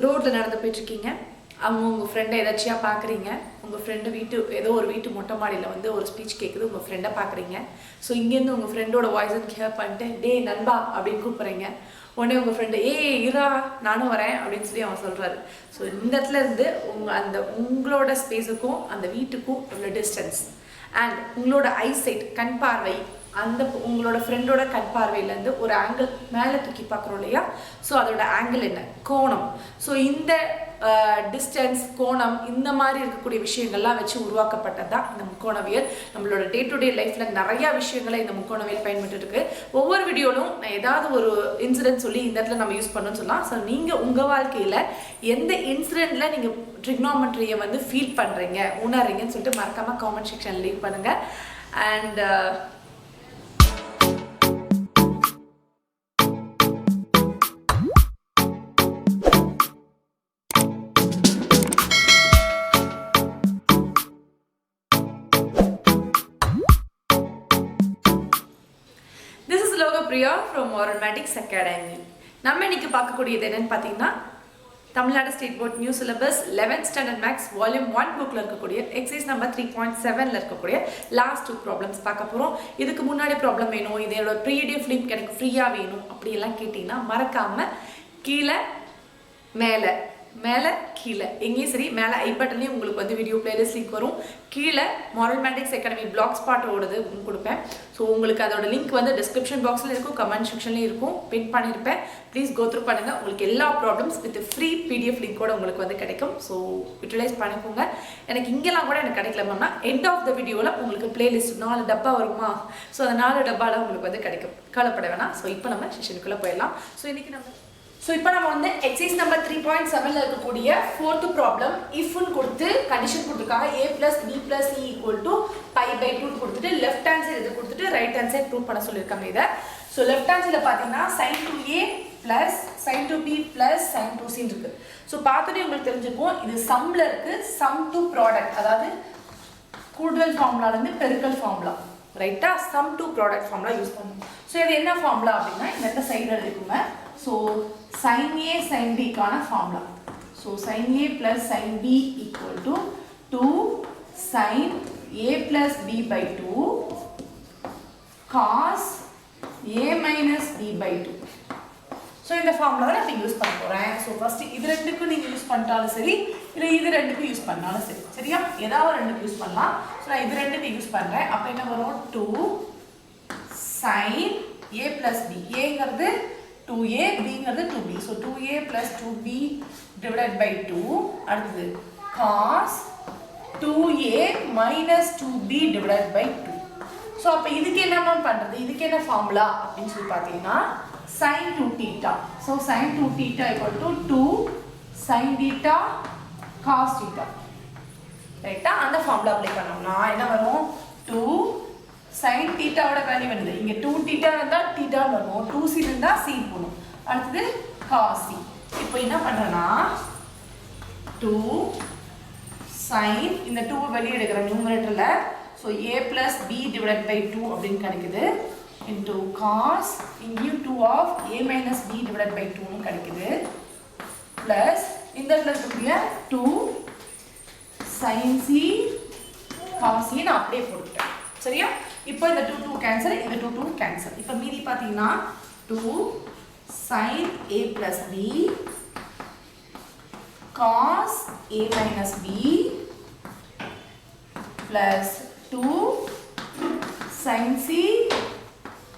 ரோட்டில் நடந்து போயிட்டுருக்கீங்க, உங்கள் ஃப்ரெண்டை எதாச்சியாக பார்க்குறீங்க. உங்கள் ஃப்ரெண்டு ஏதோ ஒரு வீட்டு மொட்டை மாடியில் வந்து ஒரு ஸ்பீச் கேட்குது, உங்கள் ஃப்ரெண்டை பார்க்குறீங்க. ஸோ இங்கேருந்து உங்கள் ஃப்ரெண்டோட வாய்ஸை ஹியர் பண்ணிட்டு டே நண்பா அப்படின்னு கூப்பிட்றீங்க. உடனே உங்கள் ஃப்ரெண்டு இரா நானும் வரேன் அப்படின்னு சொல்லி அவன் சொல்கிறாரு. ஸோ இந்த இடத்துல இருந்து உங்களோட ஸ்பேஸுக்கும் அந்த வீட்டுக்கும் உள்ள டிஸ்டன்ஸ் அண்ட் உங்களோட ஐசைட் கண் பார்வை உங்களோட ஃப்ரெண்டோட கண் பார்வையிலேருந்து ஒரு ஆங்கிள் மேலே தூக்கி பார்க்குறோம் இல்லையா? ஸோ அதோட ஆங்கிள் என்ன, கோணம். ஸோ இந்த டிஸ்டன்ஸ், கோணம், இந்த மாதிரி இருக்கக்கூடிய விஷயங்கள்லாம் வச்சு உருவாக்கப்பட்டது தான் இந்த முக்கோணவியல். நம்மளோட டே டு டே லைஃப்பில் நிறையா விஷயங்களை இந்த முக்கோணவியல் பயன்பட்டு இருக்கு. ஒவ்வொரு வீடியோலும் நான் ஏதாவது ஒரு இன்சிடென்ட் சொல்லி இந்த இடத்துல நம்ம யூஸ் பண்ணணும்னு சொல்லலாம். ஸோ நீங்கள் உங்கள் வாழ்க்கையில் எந்த இன்சிடென்ட்டில் நீங்கள் ட்ரிக்னாமெட்ரியை வந்து ஃபீல் பண்ணுறீங்க, உணர்றீங்கன்னு சொல்லிட்டு மறக்காமல் காமெண்ட் செக்ஷனில் லீவ் பண்ணுங்கள். And Priya from Moralmatics academy. நம்ம இன்னைக்கு பார்க்கக்கூடியது என்னன்னு பார்த்தீங்கன்னா, Tamil Nadu state board new syllabus 11th standard maths volume 1 புக்கில் இருக்கக்கூடிய எக்ஸசைஸ் நம்பர் 3.7ல் இருக்கக்கூடிய லாஸ்ட் 2 ப்ராப்ளம்ஸ் பார்க்க போகிறோம். இதுக்கு முன்னாடி ப்ராப்ளம் வேணும், இதோட ப்ரீடியஃப் லிங்க் எனக்கு ஃப்ரீயாக வேணும் அப்படியெல்லாம் கேட்டிங்கன்னா மறக்காமல் கீழே மேலே கீழே எங்கேயும் சரி, மேலே ஐ பட்டன்லேயும் உங்களுக்கு வந்து வீடியோ பிளேலிஸ்ட் லிங்க் வரும். கீழே மாரல்மேட்டிக்ஸ் அகாடமி பிளாக் ஸ்பாட்டோடது கொடுப்பேன். ஸோ உங்களுக்கு அதோட லிங்க் வந்து டிஸ்கிரிப்ஷன் பாக்ஸில் இருக்கும், கமெண்ட் செக்ஷன்லேயும் இருக்கும், பின் பண்ணியிருப்பேன். ப்ளீஸ் கோ த்ரூ பண்ணுங்கள். உங்களுக்கு எல்லா ப்ராப்ளம்ஸ் வித் ஃப்ரீ பிடிஎஃப் லிங்கோட உங்களுக்கு வந்து கிடைக்கும். ஸோ யூட்டிலைஸ் பண்ணிக்கோங்க. எனக்கு இங்கெல்லாம் கூட எனக்கு கிடைக்கல மேம்னா எண்ட் ஆஃப் த வீடியோவில் உங்களுக்கு பிளேலிஸ்ட் 4 டப்பா வருமா? ஸோ அந்த 4 டப்பாவில் உங்களுக்கு வந்து கிடைக்கும், கவலைப்பட வேணாம். ஸோ இப்போ நம்ம செஷனுக்குள்ளே போயிடலாம். ஸோ இன்றைக்கி இப்போ நம்ம வந்து எக்ஸசைஸ் நம்பர் 3.7ல் இருக்கக்கூடிய 4th ப்ராப்ளம் இஃப்னு கொடுத்து கண்டிஷன் கொடுத்துருக்காங்க. a + b + c = π/2 கொடுத்துட்டு லெஃப்ட் ஹேண்ட் சைடு இது கொடுத்துட்டு ரைட் ஹேண்ட் சைடு ப்ரூவ் பண்ண சொல்லியிருக்காங்க இதை. ஸோ லெஃப்ட் ஹேண்ட் சைடில் பார்த்தீங்கன்னா sin 2a + sin 2b + sin 2c இருக்கு. ஸோ பார்த்தோன்னே உங்களுக்கு தெரிஞ்சுக்கும் இது சம்மில் இருக்குது. சம் டு ப்ராடக்ட், அதாவது கூடுதல் ஃபார்முலாலேருந்து பெருக்கல் ஃபார்முலா, ரைட்டா? Sum to product formula use பண்ணணும். ஸோ இது என்ன ஃபார்முலா அப்படின்னா இந்த சைடில் இருக்குங்க. So sin a sin b கான formula. So sin a + sin b = 2 sin a + b/2 cos a - b/2. So இந்த ஃபார்முலா தான் நான் யூஸ் பண்ண போகிறேன். ஸோ ஃபஸ்ட்டு இது ரெண்டுக்கும் நீங்கள் யூஸ் பண்ணிட்டாலும் சரி, இல்லை இது ரெண்டுக்கும் யூஸ் பண்ணாலும் சரி, சரியா? ஏதாவது ரெண்டுக்கு யூஸ் பண்ணலாம். ஸோ நான் இது ரெண்டுக்கு யூஸ் பண்ணுறேன். அப்போ என்ன வரும்? 2 sin a + b. ஏங்கிறது 2a, bங்கிறது 2b. So 2a + 2b / 2. அடுத்தது cos 2a - 2b / 2. ஸோ அப்போ இதுக்கு என்ன பண்ணுறது? இதுக்கு என்ன ஃபார்முலா அப்படின்னு சொல்லி பார்த்தீங்கன்னா sin 2θ. So sin 2θ = 2 sin θ cos θ, ரைட்டா? அந்த ஃபார்முலா அப்ளை பண்ணோம்னா என்ன வரும்? 2 sin θவோட வேல்யூ வருது. இங்கே 2θ இருந்தால் θ வரும், 2c இருந்தால் c போகணும். அடுத்தது cos c. இப்போ என்ன பண்ணுறேன்னா 2 sin, இந்த 2 வெளியே எடுக்கிற நியூமரேட்டரில், ஸோ a + b / 2 அப்படின்னு கிடைக்குது. இன்டூ cos, இங்கேயும் 2 of a - b / 2ன்னு கிடைக்குது. ப்ளஸ் இந்த இடத்துல இருக்கக்கூடிய 2 sin c cos c நான் அப்படியே போட்டுட்டேன், சரியா? இப்போ இந்த 2 கேன்சல், இந்த 2 கேன்சல். இப்போ மீதி பார்த்தீங்கன்னா 2 sin a + b cos a - b plus 2 sin c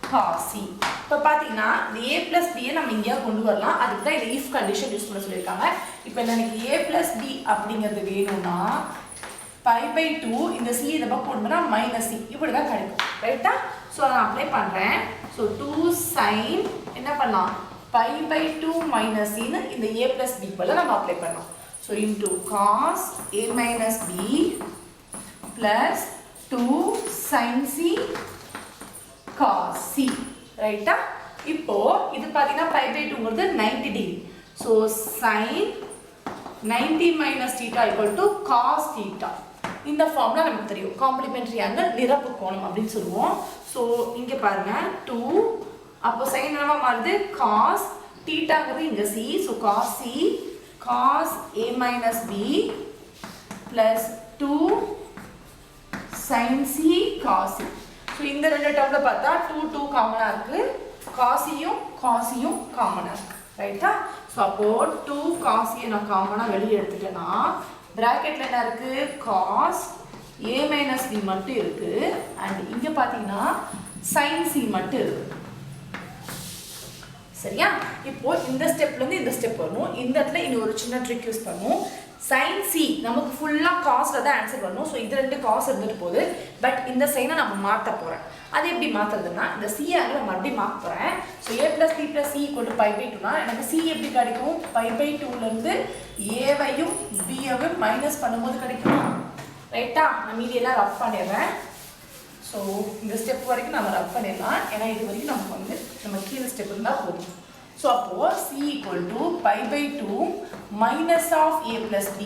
cos c. இப்போ பார்த்தீங்கன்னா இந்த a + b நம்ம இங்கேயா கொண்டு வரலாம். அதுக்கு தான் இந்த இஃப் கண்டிஷன் யூஸ் பண்ண சொல்லியிருக்காங்க. இப்போ எனக்கு a + b அப்படிங்கிறது வேணும்னா π/2 இந்த c இதை பக்கம் கொண்டு வந்தால் -c இப்படி தான் கிடைக்கும், ரைட்டா? ஸோ அதை நான் அப்ளை பண்ணுறேன். ஸோ 2 sin என்ன பண்ணலாம்? π/2 - cன்னு இந்த a + b போல் நம்ம அப்ளை பண்ணலாம். So into cos a - b plus 2 sin c cos c, ரைட்டா? இப்போ இது பார்த்தீங்கன்னா π/2ங்கிறது 90 டிகிரி. So sin 90 - θ = cos θ. இந்த ஃபார்முலா நமக்கு தெரியும், காம்ப்ளிமெண்டரி ஆங்கிள், நிரப்பு கோணம் அப்படின்னு சொல்லுவோம். ஸோ இங்கே பாருங்கள் 2, அப்போ சைன் என்னவா மாறுது? cos θங்கிறது இங்கே c. So cos c cos a minus b plus 2 sin c cos c. So இந்த ரெண்டு டேர்மில் பார்த்தா 2 காமனாக இருக்குது, காசியும் காமனாக இருக்குது, ரைட்டா? ஸோ அப்போது 2 காசியை நான் காமனாக வெளியே எடுத்துட்டேன்னா ப்ராக்கெட்டில் என்ன இருக்குது? காஸ் a மைனஸ் b மட்டும் இருக்குது. அண்ட் இங்கே பார்த்தீங்கன்னா sin c மட்டும் இருக்குது. சரியா? இப்போ இந்த ஸ்டெப்லேருந்து இந்த ஸ்டெப் வரணும். இந்த இடத்துல இன்னும் ஒரு சின்ன ட்ரிக் யூஸ் பண்ணும். sin c நமக்கு ஃபுல்லாக காஸ்ல தான் ஆன்சர் வரணும். ஸோ இது ரெண்டு காசு இருந்துட்டு போகுது. பட் இந்த சைனை நம்ம மாற்ற போகிறேன். அது எப்படி மாற்றுறதுன்னா இந்த c ஆங்கிள் நம்ம மறுபடியும் மாற்ற போகிறேன். ஸோ a + b + c = π/2னா எனக்கு c எப்படி கிடைக்கும்? π/2லேருந்து ஏவையும் பியையும் மைனஸ் பண்ணும்போது கிடைக்குமா? ரைட்டா? நான் மீதியெல்லாம் ரஃப் பண்ணிடுறேன். ஸோ இந்த ஸ்டெப் வரைக்கும் நம்ம ரஃப் பண்ணிடலாம். ஏன்னா இது வரைக்கும் நமக்கு வந்து நம்ம கீழே ஸ்டெப் இருந்தால் போதும். ஸோ அப்போது c = π/2 minus of a + b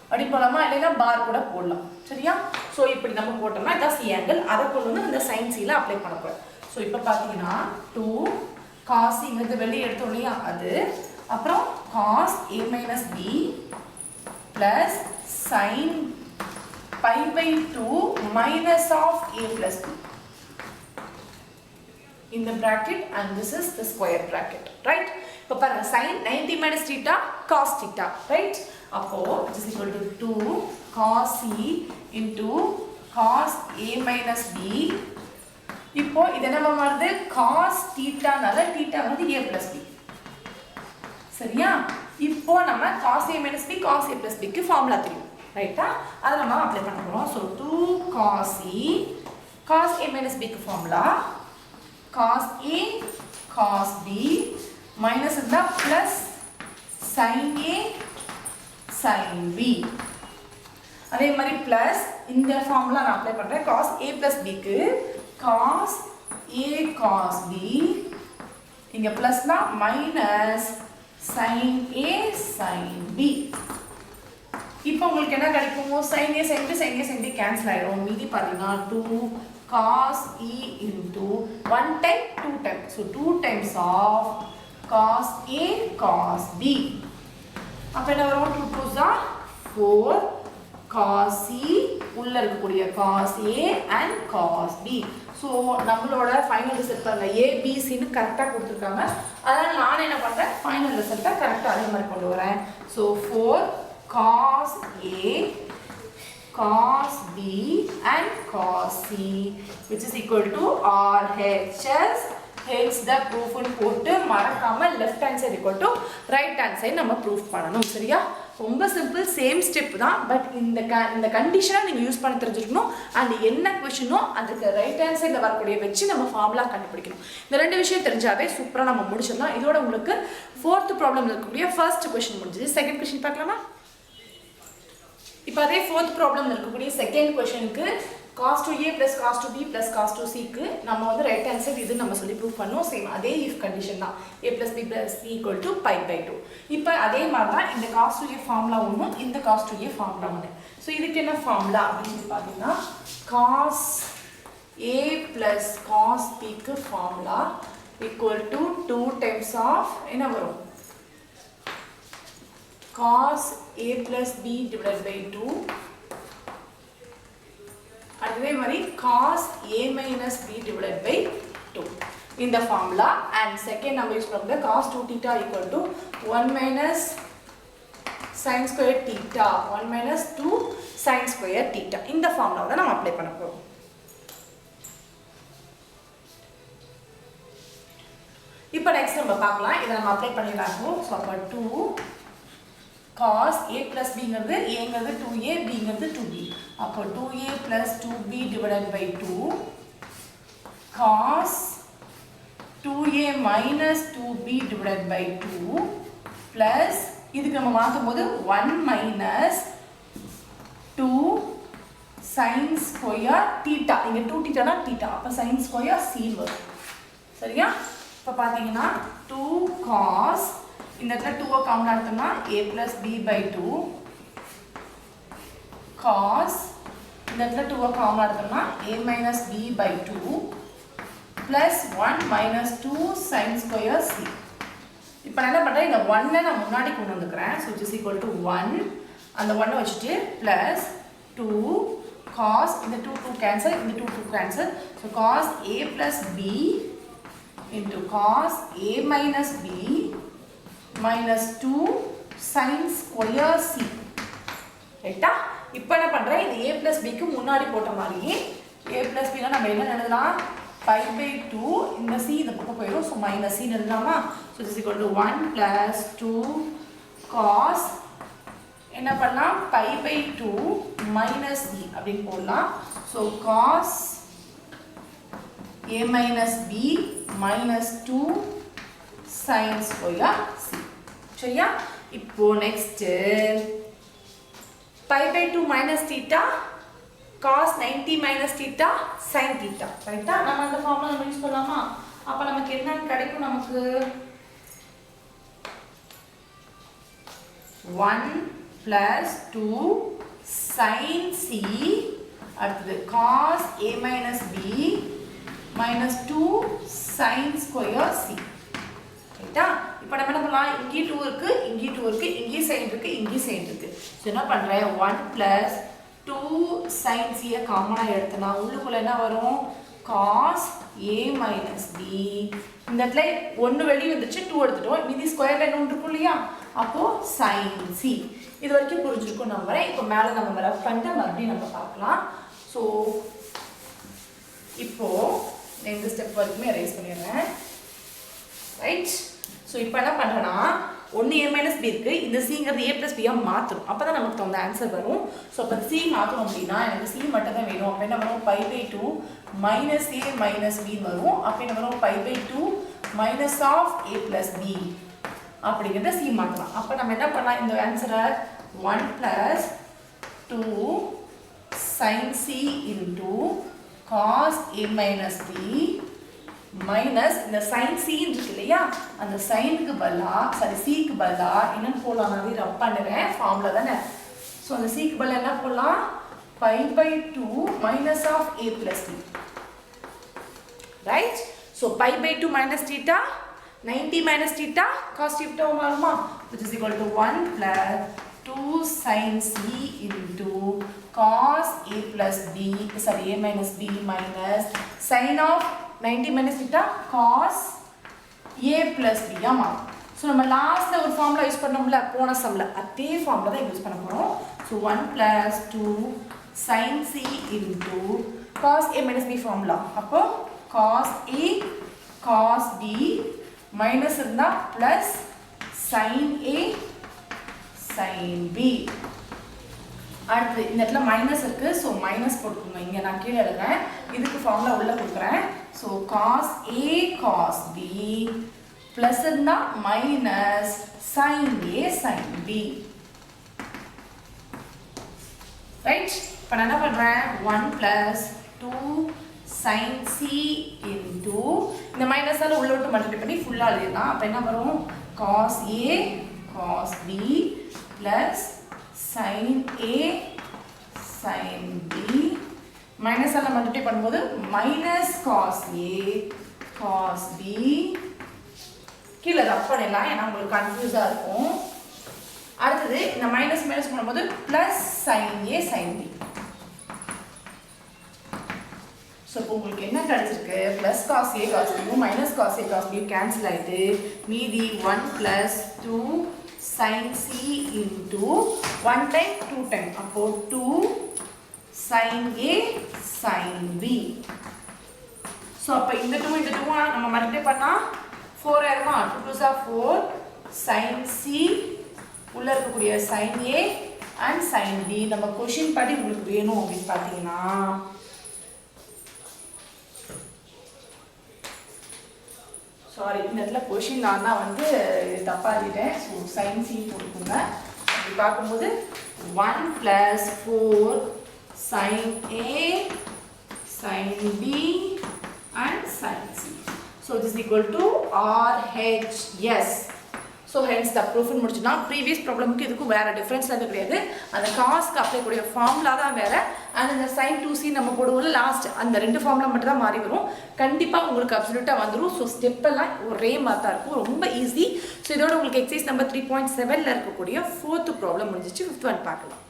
அப்படி போகலாமா? இல்லைன்னா பார் கூட போடலாம். சரியா? ஸோ இப்படி நம்ம போட்டோம்னா இதான் சி ஆங்கிள். அதை கொண்டு வந்து இந்த சைன் சியில் அப்ளை பண்ண போகிறோம். ஸோ இப்போ பார்த்தீங்கன்னா 2 காசிங்கிறது வெளியே எடுத்தோம் இல்லையா? அது அப்புறம் cos a minus b plus sin π/2 minus of a plus b in the bracket, and this is the square bracket, right? இப்போ பாருங்க sin 90 minus theta cos theta, right? அப்போ which is equal to 2 cos c into cos a minus b. இப்போ இது என்ன வருது? cos theta னால theta வந்து a plus b. சரியா? இப்போ நம்ம cos a minus b cos a plus b க்கு ஃபார்முலா தெரியும், ரைட்டா? அதை நம்ம அப்ளை பண்ண போறோம். So 2 cos c cos a minus b க்கு formula cos a cos b minus இருந்தா plus sin a sin b. அதே மாதிரி plus இந்த ஃபார்முலா நான் அப்ளை பண்றேன். cos a plus b க்கு cos a cos b, இங்க பிளஸ்னா minus sin a sin b. இப்போ உங்களுக்கு என்ன கிடைக்கும்? sin a sin b cancel ஆயிடும். மீதி பாத்தீங்கன்னா 2 cos e into 1 time 2 time, so 2 times of cos a cos b. அப்ப என்ன வரும்? 2 2s are 4 cos c உள்ள இருக்கக்கூடிய cos a and cos b. So நம்மளோட ஃபைனல் ரிசல்ட் பாருங்க, a b c ன்னு கரெக்டாக கொடுத்துருக்காங்க. அதனால நான் என்ன பண்ணுறேன்? ஃபைனல் ரிசல்ட்டை கரெக்டாக அதே மாதிரி கொண்டு வரேன். So 4 cos a cos b and cos c which is equal to RHS. hence the proof ன்னு போட்டு மறக்காம left hand side equal to right hand side நம்ம ப்ரூஃப் பண்ணணும். சரியா? ரொம்ப சிம்பிள், சேம் ஸ்டெப் தான். பட் இந்த கண்டிஷனை நீங்கள் யூஸ் பண்ண தெரிஞ்சிருக்கணும். அண்ட் என்ன கொஷினோ அதுக்கு ரைட் ஹேண்ட் சைடில் வரக்கூடிய வச்சு நம்ம ஃபார்முலா கண்டுபிடிக்கணும். இந்த ரெண்டு விஷயம் தெரிஞ்சாவே சூப்பராக நம்ம முடிச்சிடலாம். இதோட உங்களுக்கு 4th ப்ராப்ளம் இருக்கக்கூடிய ஃபர்ஸ்ட் கொஷின் முடிஞ்சது. செகண்ட் கொஷின் பார்க்கலாமா? இப்போ அதே 4th ப்ராப்ளம் இருக்கக்கூடிய second கொஷனுக்கு cos 2a plus cos 2b plus cos 2c க்கு நம்ம வந்து ரைட் ஹேண்ட் சைடு இது நம்ம சொல்லி ப்ரூவ் பண்ணோம். சேம் அதே இஃப் கண்டிஷன் தான், a plus b plus c equal to π/2. இப்போ அதே மாதிரி தான் இந்த cos 2a ஃபார்முலா ஒன்றும் இந்த cos 2a ஃபார்முலா ஒன்று. ஸோ இதுக்கு என்ன ஃபார்முலா அப்படின்னு பார்த்தீங்கன்னா cos a plus cos b க்கு formula equal to 2 times of என்ன வரும்? cos a plus b divided by 2. அதே மாதிரி cos a minus b divided by 2 இந்த ஃபார்முலா. அண்ட் செகண்ட் நம்ம யூஸ் பண்ணுறது cos 2 theta equal to 1 minus sin square theta 1 minus 2 sin square theta. இந்த ஃபார்முலாவை தான் நம்ம அப்ளை பண்ண போகிறோம். இப்போ நெக்ஸ்ட் நம்ம பார்க்கலாம். இதை நம்ம அப்ளை பண்ணிடலாம். ஸோ அப்போ 2 cos a plus b ங்கிறது a ங்கிறது 2a b ங்கிறது 2b. அப்போ 2a plus 2b divided by 2 cos 2a minus 2b divided by 2 plus இதுக்கு நம்ம மாற்றும் போது 1 minus 2 sin square theta. இங்கே 2 theta னா theta, அப்போ sin square c வரும். சரியா? இப்போ பார்த்தீங்கன்னா 2 cos இந்த இடத்துல 2 காமன் எடுத்தோம்னா a plus b by 2 cos இந்த இடத்துல 2 காமன் எடுத்தோம்னா a minus b by 2 plus 1 minus 2 sin square c. இப்போ நான் என்ன பண்ணுறேன், இந்த 1 நான் முன்னாடி கொண்டு வந்துக்கிறேன். So it is equal to 1, அந்த 1 வச்சுட்டு ப்ளஸ் 2 cos, இந்த 2 கேன்சல், இந்த 2 cancel. So cos a plus b into cos a minus b minus 2 sin square c. ரைட்டா? இப்போ என்ன பண்ணுறேன், இந்த a ப்ளஸ் பிக்கு முன்னாடி போட்ட மாதிரி a ப்ளஸ் பின்னா நம்ம என்ன எழுதலாம், pi by 2, இந்த c இந்த பக்கம் போயிடும். ஸோ மைனஸ் c எழுதலாமா? So is equal to 1 plus 2 cos என்ன பண்ணலாம், pi by 2 minus e அப்படின்னு போடலாம். So cos a minus b minus 2 sin square c. சரியா? இப்போ next pi by 2 minus theta cos 90 minus theta sin theta. ரைட்டா? நம்ம அந்த ஃபார்முலா நம்ம யூஸ் பண்ணலாமா? அப்ப நமக்கு என்ன கிடைக்கும், நமக்கு 1 plus 2 sin c அடுத்தது cos a minus b minus 2 sin square c. ரைட்டா? இப்போ நம்ம என்ன பண்ணலாம், இங்கே 2 இருக்கு, இங்கே 2 இருக்கு, இங்கே sin இருக்கு, இங்கே sin இருக்கு. ஸோ என்ன பண்ணுறேன், 1 plus 2 sin c காமனாக எடுத்தனா உள்ளுக்குள்ள என்ன வரும், cos a minus b. இந்த இடத்துல 1 வெளியே வந்துச்சு, 2 எடுத்துட்டோம், மீதி ஸ்கொயர் லைன் ஒன்று இருக்கும் இல்லையா, அப்போ sin c. இது வரைக்கும் புரிஞ்சிருக்கும் நம்புறேன். இப்போ மேலே நம்ம ரஃப் பண்ணிட்டு மறுபடியும் நம்ம பார்க்கலாம். ஸோ இப்போ இந்த ஸ்டெப் வரைக்குமே erase பண்ணிடுறேன். ரைட்? ஸோ இப்போ என்ன பண்ணுறேன்னா, 1 a மைனஸ் பி இருக்குது, இந்த சிங்கிறது a ப்ளஸ் பியாக மாற்றணும். அப்போ தான் நமக்கு அந்த ஆன்சர் வரும். ஸோ அப்போ சி மாற்றணும் அப்படின்னா எனக்கு சி மட்டும் தான் வேணும். அப்போ என்ன வரும், pi by 2 minus a minus b வரும். அப்போ என்ன வரும், pi by 2 minus of a plus b அப்படிங்கிறத சி மாற்றலாம். அப்போ நம்ம என்ன பண்ணலாம், இந்த ஆன்சரை 1 plus 2 sin c into cos a minus b minus இந்த sin c இருக்கு இல்லையா, அந்த சைனுக்கு பதிலாக சிக்கு பதிலாக என்னன்னு போடலாம், நான் ரப் பண்ணுறேன், ஃபார்முலா தானே. ஸோ அந்த சிக்கு பதிலாக என்ன போடலாம், pi by 2 minus of a plus b. Right? So pi by 2 minus theta 90 minus theta cos theta வருமா, which is equal to 1 plus 2 sin c into cos a plus b, sorry a minus b minus sin of 90 minus theta cos a plus b. ஆமா. So நம்ம லாஸ்ட்டில் ஒரு formula use பண்ணோம்ல போன சம்மில், அதே formula தான் யூஸ் பண்ண போகிறோம். So 1 plus 2 sin c into cos a minus b formula. அப்போ cos a cos b minus இருந்தால் plus sin a sin b. அடுத்து இந்த இடத்துல மைனஸ் இருக்குது, ஸோ மைனஸ் போட்டுக்கோங்க. இங்கே நான் கீழே எழுதுறேன், இதுக்கு ஃபார்முலா உள்ளே கொடுக்குறேன். So cos a cos b plus இருந்தால் minus sin a sin b. Right? இப்போ நான் என்ன பண்ணுறேன், 1 ப்ளஸ் 2 sin c into இந்த மைனஸால் உள்ள விட்டு மல்டிப்ளை பண்ணி ஃபுல்லாக எழுதிடலாம். அப்போ என்ன வரும், cos a cos b plus sin a sin b மைனஸால் மல்டிப்ளை பண்ணும்போது minus cos a cos b. கீழே ரப் பண்ணிடலாம், ஏன்னா உங்களுக்கு கன்ஃபியூஸாக இருக்கும். அடுத்தது இந்த மைனஸ் மைனஸ் பண்ணும்போது plus sin a sin b. So இப்போ உங்களுக்கு என்ன கிடைச்சிருக்கு, plus cos a cos b minus cos a cos b cancel ஆகிட்டு மீதி 1 plus 2 sin c into 1 time 2 time. அப்போ 2 sin a sin b. So அப்போ இந்த 2 இந்த 2 நம்ம மல்டிப்ளை பண்ணால் 4 ஆயிருமா, 2 2s are 4 sin c உள்ள இருக்கக்கூடிய sin a and sin b. நம்ம கொஷின் படி உங்களுக்கு வேணும் அப்படின்னு பார்த்தீங்கன்னா சாரி இந்த இடத்துல கொஷின் நான் தான் வந்து தப்பாக எழுதிட்டேன். ஸோ sin c போட்டுக்கோங்க. அப்படி பார்க்கும்போது 1 + 4 sin a sin b and sin c. So this is equal to RHS. So hence the ப்ரூஃப்னு முடிச்சுன்னா ப்ரீவியஸ் ப்ராப்ளமுக்கு இதுக்கும் வேறு டிஃப்ரென்ஸ்லாம் எதுவும் கிடையாது. அந்த காஸ்க்கு அப்ளை கூடிய ஃபார்முலா தான் வேறு. அண்ட் இந்த சைன் 2c நம்ம போடுவோம்ல லாஸ்ட், அந்த 2 ஃபார்முலா மட்டும் தான் மாறி வரும். கண்டிப்பாக உங்களுக்கு அப்சல்யூட்டாக வந்துடும். ஸோ ஸ்டெப்பெல்லாம் ஒரே மாதிரி தான் இருக்கும், ரொம்ப ஈஸி. ஸோ இதோட உங்களுக்கு எக்ஸசைஸ் நம்பர் 3.7ல் இருக்கக்கூடிய 4th ப்ராப்ளம் முடிஞ்சிச்சு. 5th ஒன் பார்க்கலாம்.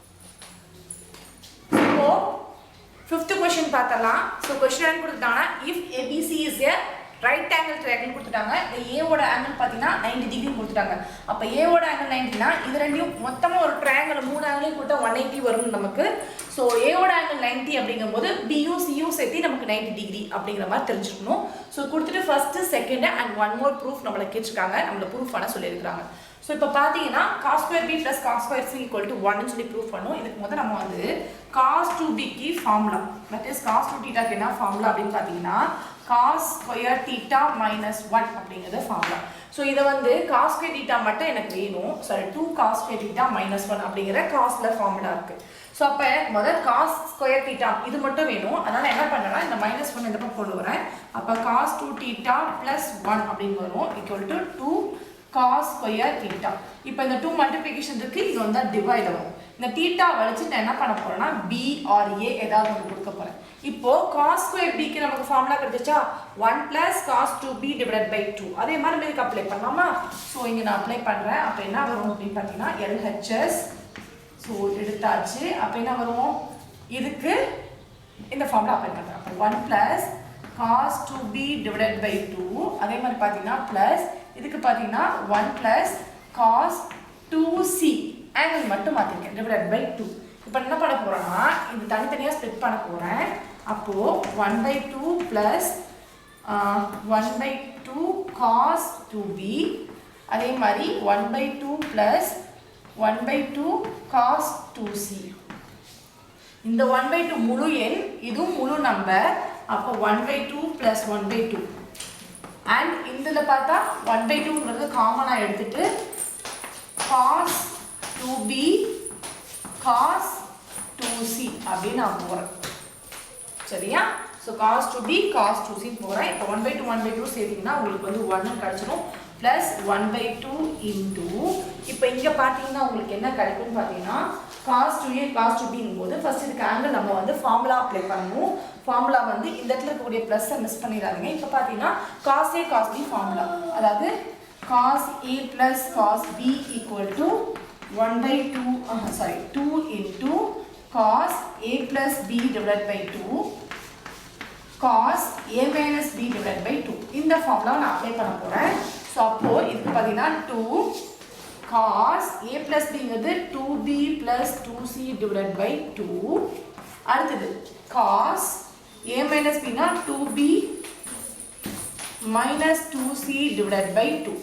ஸோ 5th கொஸ்டின் பார்த்தலாம். ஸோ கொஸ்டின் என்ன கொடுத்துட்டாங்கன்னா, if ABC is a right angle triangle கொடுத்துட்டாங்க. இந்த ஏவோட ஆங்கிள் பார்த்தீங்கன்னா 90 டிகிரி கொடுத்துட்டாங்க. அப்போ ஏவோட ஆங்கிள் 90னா இது ரெண்டையும் மொத்தமாக ஒரு ட்ரையாங்கிள் 3 ஆங்கிளையும் கொடுத்தா 180 வரும் நமக்கு. ஸோ ஏவோட ஆங்கிள் 90 அப்படிங்கும்போது பியும் சியும் சேர்த்து நமக்கு 90 டிகிரி அப்படிங்கிற மாதிரி தெரிஞ்சுக்கணும். ஸோ கொடுத்துட்டு first second and one more proof நம்மளை கேட்டிருக்காங்க, நம்மளை ப்ரூஃப் பண்ண சொல்லியிருக்காங்க. ஸோ இப்போ பார்த்தீங்கன்னா cos square B plus cos square C equal to 1ன்னு சொல்லி ப்ரூஃப் பண்ணும். இதுக்கு முதல்ல நம்ம வந்து cos 2bக்கு ஃபார்முலா, தட் இஸ் cos 2 θக்கு என்ன ஃபார்முலா அப்படின்னு பார்த்தீங்கன்னா cos ஸ்கொயர் θ மைனஸ் 1 அப்படிங்கிறது ஃபார்முலா. ஸோ இதை வந்து cos ஸ்கொயர் θ மட்டும் எனக்கு வேணும். சாரி 2 cos ஸ்கொயர் θ மைனஸ் 1 அப்படிங்கிற காஸ்ல ஃபார்முலா இருக்கு. ஸோ அப்போ எனக்கு முதல் cos ஸ்கொயர் θ இது மட்டும் வேணும். அதனால என்ன பண்ணேன்னா இந்த மைனஸ் 1 இந்த பக்கம் கொண்டு வரேன். அப்போ cos 2 θ பிளஸ் 1 அப்படின்னு வரும் ஈக்குவல் டு 2 cos ஸ்கொயர் θ. இப்போ இந்த 2 மல்டிப்ளிகேஷன் இருக்கு, இது வந்து டிவைட் ஆகும். இந்த θ வளைச்சு நான் என்ன பண்ண போறேன்னா b or a ஏதாவது ஒன்று கொடுக்க போறேன். இப்போ cos ஸ்கொயர் b க்கு நமக்கு ஃபார்முலா கிடைச்சா 1 plus cos 2b divided by 2. அதே மாதிரி இதுக்கு அப்ளை பண்ணலாமா? ஸோ இங்க நான் அப்ளை பண்றேன். அப்போ என்ன வரும் அப்படின்னு பார்த்தீங்கன்னா LHS. ஸோ எடுத்தாச்சு. அப்போ என்ன வரும், இதுக்கு இந்த ஃபார்முலா அப்ளை பண்றேன். அப்போ 1 plus cos 2b divided by 2. அதே மாதிரி பார்த்தீங்கன்னா பிளஸ் இதுக்கு பார்த்தீங்கன்னா 1 plus cos 2c ஆங்கிள் மட்டும் மாற்றிருக்கேன் divided by 2. இப்போ என்ன பண்ண போகிறேன்னா இது தனித்தனியாக ஸ்ப்ளிட் பண்ண போகிறேன். அப்போது 1/2 ப்ளஸ் 1/2 cos 2b, அதே மாதிரி 1/2 ப்ளஸ் 1/2 cos 2c. இந்த 1/2 முழு எண், இதுவும் முழு நம்பர். அப்போ 1/2 ப்ளஸ் 1/2 அண்ட் இதில் பார்த்தா 1/2ங்கிறது காமனாக எடுத்துட்டு cos 2b cos 2c அப்படின்னு நான் போகிறேன். சரியா? So cos 2b cos 2c போகிறேன். இப்போ 1/2 1/2 சேர்த்திங்கன்னா உங்களுக்கு வந்து 1 கிடச்சிடும். ப்ளஸ் 1/2 இன்டூ இப்போ இங்கே பார்த்தீங்கன்னா உங்களுக்கு என்ன கிடைக்கும்னு பார்த்தீங்கன்னா cos 2a cos 2bங்கும் போது ஃபர்ஸ்ட் இதுக்கு ஆங்கிள் நம்ம வந்து ஃபார்முலா அப்ளை பண்ணணும். ஃபார்முலா வந்து இந்த இடத்துல இருக்கக்கூடிய ப்ளஸ்ஸை மிஸ் பண்ணிடாதீங்க. இப்போ பார்த்தீங்கன்னா cos a cos b formula, அதாவது cos a plus cos b equal to 2 into cos a plus b divided by 2 cos a minus b divided by 2. இந்த ஃபார்முலா நான் அப்ளை பண்ண போகிறேன். ஸோ அப்போ இதுக்கு பார்த்தீங்கன்னா 2 cos a plus bங்கிறது 2b plus 2c divided by 2. அடுத்தது cos a minus b னா 2b minus 2c divided by 2.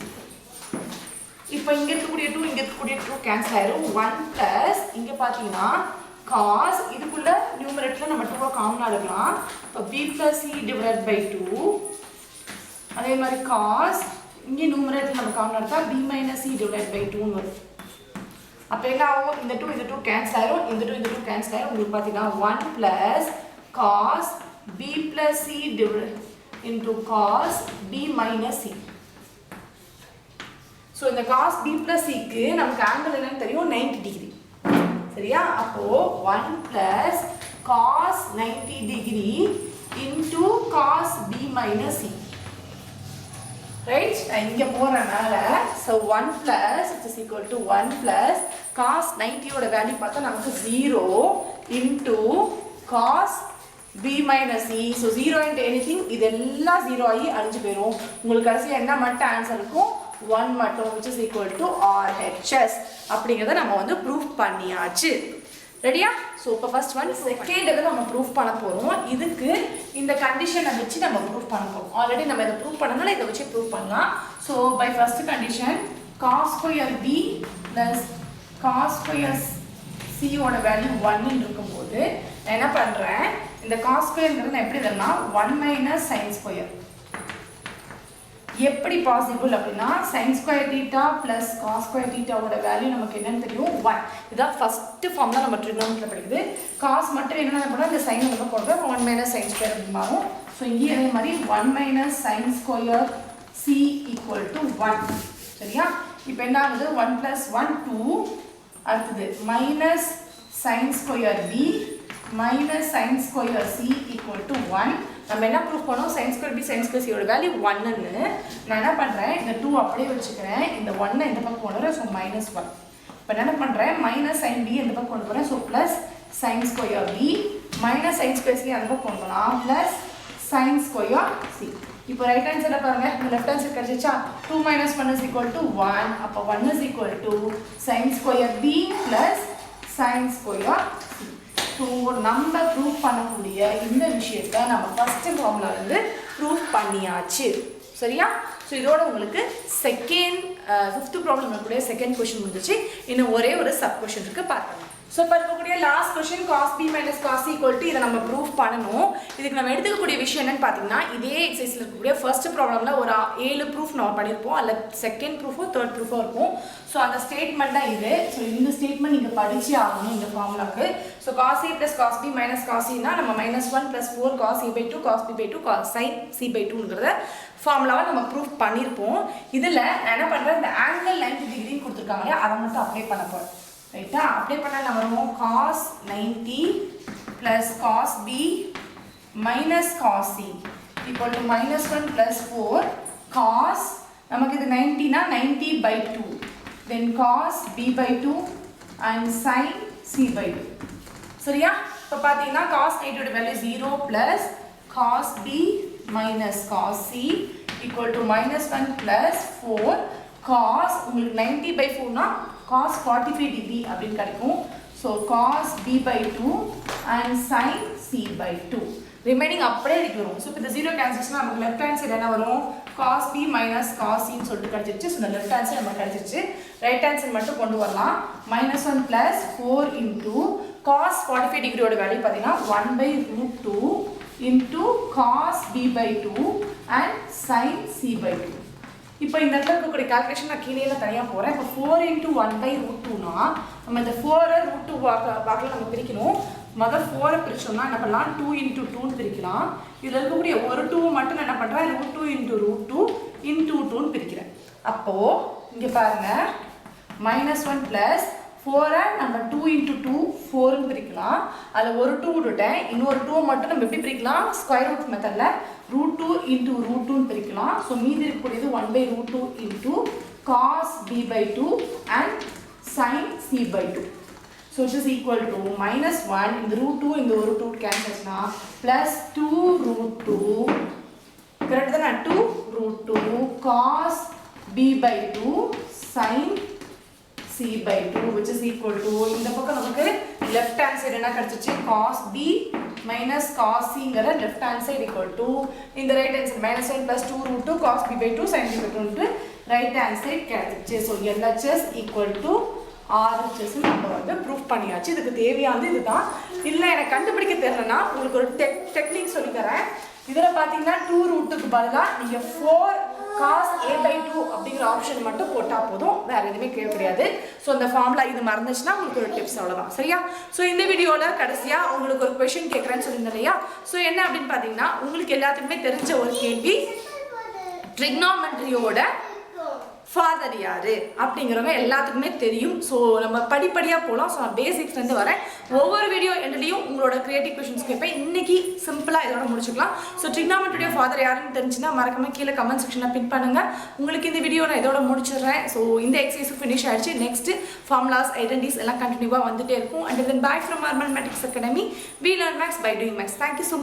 இப்போ இங்க இருக்கக்கூடிய 2 இங்க இருக்கக்கூடிய 2 கேன்சல் ஆயிரும். 1 plus இங்க பார்த்தீங்கன்னா cos இதுக்குள்ள நியூமரேட்டர்ல நம்ம 2 காமனா எடுக்கலாம். இப்போ b plus c divided by 2. அதே மாதிரி cos இங்க நியூமரேட்டர் நம்ம காமனா எடுத்தா b minus c divided by 2 ன்னு வரும். அப்போ என்ன ஆகும், இந்த 2 கேன்சல் ஆயிரும், இந்த 2 கேன்சல் ஆயிரும். உங்களுக்கு பார்த்தீங்கன்னா 1 plus cos b plus c divided into cos b minus c. So இந்த cos b plus c க்கு நமக்கு ஆங்கிள் என்னன்னு தெரியும், 90 டிகிரி. சரியா? அப்போ 1 plus cos 90 degree into cos b minus c. Right? நான் இங்கே போகிறனால so 1 plus it is equal to 1 plus cos 90யோட வேல்யூ பார்த்தா நமக்கு 0 into cos b minus c. ஸோ 0 into anything இதெல்லாம் 0 ஆகி அழிஞ்சு போயிடும். உங்களுக்கு கடைசியாக என்ன மட்டும் ஆன்சர் இருக்கும், 1 மட்டும், which is equal to RHS அப்படிங்கிறத நம்ம வந்து ப்ரூஃப் பண்ணியாச்சு. ரெடியா? ஸோ இப்போ ஃபர்ஸ்ட் ஒன் செகண்ட் இதை நம்ம ப்ரூஃப் பண்ண போகிறோம். இதுக்கு இந்த கண்டிஷனை வச்சு நம்ம ப்ரூஃப் பண்ண போகிறோம். ஆல்ரெடி நம்ம இதை ப்ரூஃப் பண்ணனால இதை வச்சு ப்ரூஃப் பண்ணலாம். So by first condition cos square b plus cos square சியோட வேல்யூ 1 இருக்கும்போது நான் என்ன பண்ணுறேன், இந்த cos ஸ்கொயர்ங்கிறது நான் எப்படி எழுதணும்னா 1 மைனஸ் சைன் ஸ்கொயர். எப்படி பாசிபிள் அப்படின்னா sin square theta plus cos square தீட்டாவோட வேல்யூ நமக்கு என்னன்னு தெரியும், 1. இதான் ஃபர்ஸ்ட் ஃபார்முலா நம்ம ட்ரிகோனமெட்ரியில் படிக்குது. cos மட்டும் என்ன பண்ணால் இந்த சைன் நம்ம போடுறோம், 1 மைனஸ் சைன் ஸ்கொயர் அப்படி மாறும். ஸோ இங்கே அதே மாதிரி 1 minus sine square C equal to 1. சரியா? இப்போ என்ன ஆகுது 1 + 1 2 அடுத்தது minus sin square b minus sin square c = 1. நம்ம என்ன ப்ரூஃப் பண்ணோம் sin square b sin square c யோட வேல்யூ 1 ன்னு. நான் என்ன பண்றேன் இந்த 2 அப்படியே வச்சுக்கிறேன். இந்த 1 இந்த பக்கம் கொண்டு வரேன். ஸோ -1. இப்போ என்ன பண்றேன் மைனஸ் sin b இந்த பக்கம் கொண்டு வரேன். So plus sin square b minus sin square c அந்த பக்கம் கொண்டு வரலாம். Plus sin square c. இப்போ ரைட் ஹேண்ட் சைடுல பாருங்க இந்த லெஃப்ட் ஹேண்ட் சைடு கிடைச்சிச்சா 2 - 1 = 1. அப்ப 1 = sin square b plus sin square c. So நம்ம ப்ரூஃப் பண்ணக்கூடிய இந்த விஷயத்தை நம்ம ஃபர்ஸ்ட் ஃபார்முலா வந்து ப்ரூஃப் பண்ணியாச்சு. சரியா? ஸோ இதோட உங்களுக்கு ஃபிஃப்த் ப்ராப்ளம் கூட செகண்ட் கொஸ்டின் முடிஞ்சிச்சு. இன்னும் ஒரே ஒரு சப் கொஸ்டின் இருக்கு பார்க்கலாம். ஸோ இப்போ இருக்கக்கூடிய last question cos b minus cos c = இதை நம்ம ப்ரூஃப் பண்ணணும். இதுக்கு நம்ம எடுத்துக்கக்கூடிய விஷயம் என்னன்னு பார்த்தீங்கன்னா இதே எக்ஸசைஸில் இருக்கக்கூடிய ஃபர்ஸ்ட் ப்ராப்ளமில் ஒரு 7 ப்ரூஃப் நம்ம பண்ணியிருப்போம். அதில் செகண்ட் ப்ரூஃபோ தேர்ட் ப்ரூஃபோ இருக்கும். ஸோ அந்த ஸ்டேட்மெண்ட் தான் இது. ஸோ இந்த ஸ்டேட்மெண்ட் நீங்கள் படிச்சே ஆகணும் இந்த ஃபார்முலாக்கு. So cos a + cos b minus cos c னா நம்ம -1 + 4 cos a/2 cos b/2 cos sin c/2ங்கிறத ஃபார்முலாவை நம்ம ப்ரூஃப் பண்ணியிருப்போம். இதில் நான் என்ன பண்ணுறேன் இந்த ஆங்கிள் 90 டிகிரின்னு கொடுத்துருக்காங்க இல்லையா அதை மட்டும் அப்ளை பண்ண போகிறேன். ரைட்டா? அப்ளை பண்ணால் நம்ம வருவோம் cos 90 + cos b minus cos c = -1 + 4 cos நமக்கு இது 90 னா 90/2 then cos b/2 and sin c/2. சரியா? இப்போ பார்த்தீங்கன்னா cos 90 ஓட value 0 + cos b minus cos c = -1 + 4 cos உங்களுக்கு 90/4 னா cos 45 degree அப்படின்னு கிடைக்கும். So cos b/2 and sin c/2 remaining அப்படியே இருக்கிறோம். ஸோ இப்போ இந்த 0 கேன்சல்ஸ்னா நமக்கு லெஃப்ட் ஹேண்ட் சைடு என்ன வரும் cos b minus cos c ன்னு சொல்லிட்டு கிடைச்சிருச்சு. ஸோ இந்த லெஃப்ட் ஹேண்ட் சைடு நமக்கு கிடைச்சிருச்சு. ரைட் ஹேண்ட் சைடு மட்டும் கொண்டு வரலாம். -1 + 4 into cos 45 டிகிரியோட வேல்யூ பார்த்தீங்கன்னா 1/√2 into cos b/2 and sin c/2. இப்போ இந்த இடத்துல இருக்கக்கூடிய கால்குலேஷன் நான் கீழே தனியாக போகிறேன். இப்போ 4 × 1/√2னா நம்ம இந்த 4 √2 வாக்கில் நம்ம பிரிக்கணும். முதல் 4 பிரிச்சோம்னா என்ன பண்ணலாம் 2 × 2ன்னு பிரிக்கலாம். இதில் இருக்கக்கூடிய ஒரு 2 மட்டும் நான் என்ன பண்ணுறேன் √2 × √2 × 2ன்னு பிரிக்கிறேன். அப்போது இங்கே பாருங்கள் -1 + 4 நம்ம 2 × 2 4ன்னு பிரிக்கலாம். அதில் ஒரு 2 விட்டுட்டேன். இன்னொரு 2 மட்டும் நம்ம எப்படி பிரிக்கலாம் ஸ்கொயர் ரூட் மெத்தடில் √2 × √2ன்னு பிரிக்கலாம். ஸோ மீதி இருக்கக்கூடியது 1/√2 into cos b/2 and sin c/2. So it is equal to -1 இந்த √2 இந்த ஒரு 2 கேன்சல்ஸ்னா ப்ளஸ் 2√2 கரெக்ட் தானே 2√2 cos b/2 sin c/2 which is equal to இந்த பக்கம் நமக்கு left hand side என்ன கிடைச்சிச்சு cos b minus cos c ங்கற left hand side equal to இந்த right hand side -1 + 2√2 cos b/2 sin c/2 ன்னு right hand side கிடைச்சிச்சு. So LHS equal to RHS நம்ம வந்து ப்ரூஃப் பண்ணியாச்சு. இதுக்கு தேவையானது இதுதான். இல்லை எனக்கு கண்டுபிடிக்க தெரியலன்னா உங்களுக்கு ஒரு டெக்னிக் சொல்லித்தரேன். இதில் பார்த்தீங்கன்னா 2√2க்கு பதிலாக நீங்கள் 4 cos a/2 அப்படிங்கிற ஆப்ஷன் மட்டும் போட்டால் போதும், வேறு எதுவுமே கிடையாது. ஸோ அந்த ஃபார்முலா இது மறந்துச்சுன்னா உங்களுக்கு ஒரு டிப்ஸ் அவ்வளோதான். சரியா? ஸோ இந்த வீடியோவில் கடைசியாக உங்களுக்கு ஒரு கொஷின் கேட்குறேன்னு சொல்லியிருந்தேன் இல்லையா? ஸோ என்ன அப்படின்னு பார்த்தீங்கன்னா உங்களுக்கு எல்லாத்துக்குமே தெரிஞ்ச ஒரு கேள்வி ட்ரிக்னாமெட்ரியோட ஃபாதர் யாரு அப்படிங்கிறவங்க எல்லாத்துக்குமே தெரியும். ஸோ நம்ம படிப்படியாக போகலாம். ஸோ நான் பேசிக்ஸ்லேருந்து வரேன். ஒவ்வொரு வீடியோ எண்ட்லையும் உங்களோட கிரியேட்டிவ் கொஷின்ஸ் கேட்பேன். இன்னைக்கு சிம்பிளாக இதோட முடிச்சுக்கலாம். ஸோ ட்ரிக்னாமெட்ரியோட ஃபாதர் யாருன்னு தெரிஞ்சுன்னா மறக்காம கீழே கமெண்ட் செக்ஷனில் பின் பண்ணுங்கள். உங்களுக்கு இந்த வீடியோ நான் இதோட முடிச்சிடுறேன். ஸோ இந்த எக்ஸசைஸ் ஃபினிஷ் ஆயிடுச்சு. நெக்ஸ்ட் ஃபார்முலாஸ் ஐடென்டிஸ் எல்லாம் கண்டினியூவாக வந்துட்டே இருக்கும். And then by from Mathematics Academy. We learn maths by doing maths. Thank you so much.